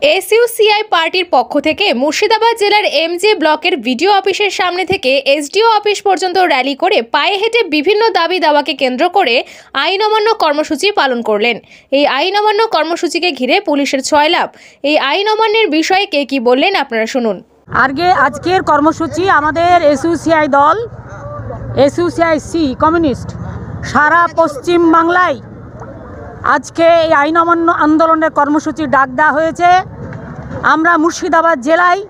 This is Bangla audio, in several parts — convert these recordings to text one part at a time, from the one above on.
এসইউসিআই পার্টির পক্ষ থেকে মুর্শিদাবাদ জেলার এমজে ব্লকের ভিডিও অফিসের সামনে থেকে এসডিও অফিস পর্যন্ত র্যালি করে পায়ে হেঁটে বিভিন্ন দাবি দাওয়াকে কেন্দ্র করে আইন অমান্য কর্মসূচি পালন করলেন। এই আইন অমান্য কর্মসূচিকে ঘিরে পুলিশের ছয়লাভ। এই আইন অমান্যের বিষয়ে কে কি বললেন আপনারা শুনুন। আজকের কর্মসূচি আমাদের এসইউসিআই দল, এসইউসিআই কমিউনিস্ট সারা পশ্চিম বাংলায় আজকে এই আইন অমান্য আন্দোলনের কর্মসূচি ডাক দেওয়া হয়েছে। আমরা মুর্শিদাবাদ জেলায়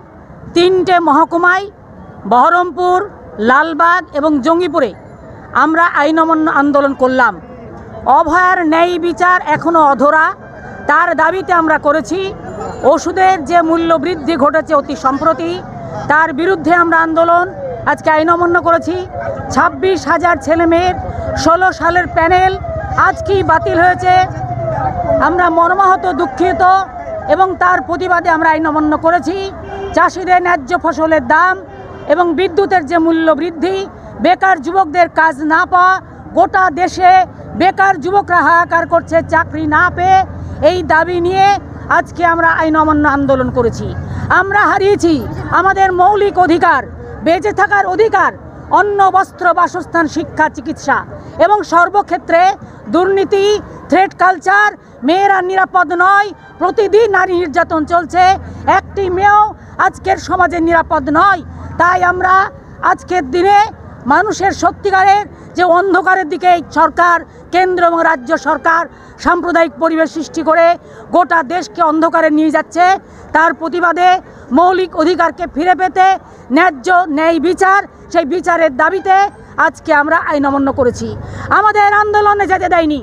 3টে মহকুমায় বহরমপুর, লালবাগ এবং জঙ্গিপুরে আমরা আইন অমান্য আন্দোলন করলাম। অভয়ার ন্যায় বিচার এখনও অধরা, তার দাবিতে আমরা করেছি। ওষুধের যে মূল্য বৃদ্ধি ঘটেছে অতি সম্প্রতি, তার বিরুদ্ধে আমরা আন্দোলন আজকে আইন অমান্য করেছি। 26,000 ছেলেমেয়ের 16 সালের প্যানেল আজকেই বাতিল হয়েছে। আমরা মর্মাহত, দুঃখিত এবং তার প্রতিবাদে আমরা আইন অমান্য করেছি। চাষিদের ন্যায্য ফসলের দাম এবং বিদ্যুতের যে মূল্য বৃদ্ধি, বেকার যুবকদের কাজ না পাওয়া, গোটা দেশে বেকার যুবকরা হাহাকার করছে চাকরি না পেয়ে, এই দাবি নিয়ে আজকে আমরা আইন অমান্য আন্দোলন করেছি। আমরা হারিয়েছি আমাদের মৌলিক অধিকার, বেঁচে থাকার অধিকার, অন্ন, বস্ত্র, বাসস্থান, শিক্ষা, চিকিৎসা এবং সর্বক্ষেত্রে দুর্নীতি, থ্রেট কালচার, মেয়েরা নিরাপদ নয়, প্রতিদিন নারী নির্যাতন চলছে, একটি মেয়েও আজকের সমাজে নিরাপদ নয়। তাই আমরা আজকের দিনে মানুষের সত্যিকারের যে অন্ধকারের দিকে এই সরকার, কেন্দ্র এবং রাজ্য সরকার সাম্প্রদায়িক পরিবেশ সৃষ্টি করে গোটা দেশকে অন্ধকারে নিয়ে যাচ্ছে, তার প্রতিবাদে মৌলিক অধিকারকে ফিরে পেতে ন্যায় বিচার, সেই বিচারের দাবিতে আজকে আমরা আইন অমান্য করেছি। আমাদের আন্দোলনে যেতে দেয়নি,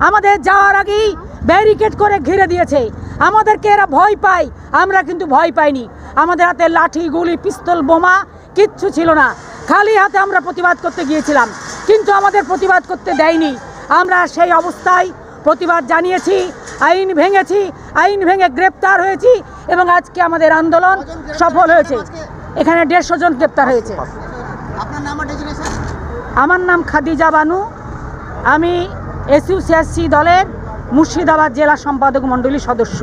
আমাদের যাওয়ার আগেই ব্যারিকেড করে ঘিরে দিয়েছে। আমাদেরকে এরা ভয় পায়, আমরা কিন্তু ভয় পাইনি। আমাদের হাতে লাঠি, গুলি, পিস্তল, বোমা কিচ্ছু ছিল না। খালি হাতে আমরা প্রতিবাদ করতে গিয়েছিলাম, কিন্তু আমাদের প্রতিবাদ করতে দেয়নি। আমরা সেই অবস্থায় প্রতিবাদ জানিয়েছি, আইন ভেঙেছি, আইন ভেঙে গ্রেপ্তার হয়েছি এবং আজকে আমাদের আন্দোলন সফল হয়েছে। এখানে 150 জন গ্রেপ্তার হয়েছে। আমার নাম খাদিজা বানু, আমি এসইউসিআই দলের মুর্শিদাবাদ জেলা সম্পাদক মণ্ডলীর সদস্য।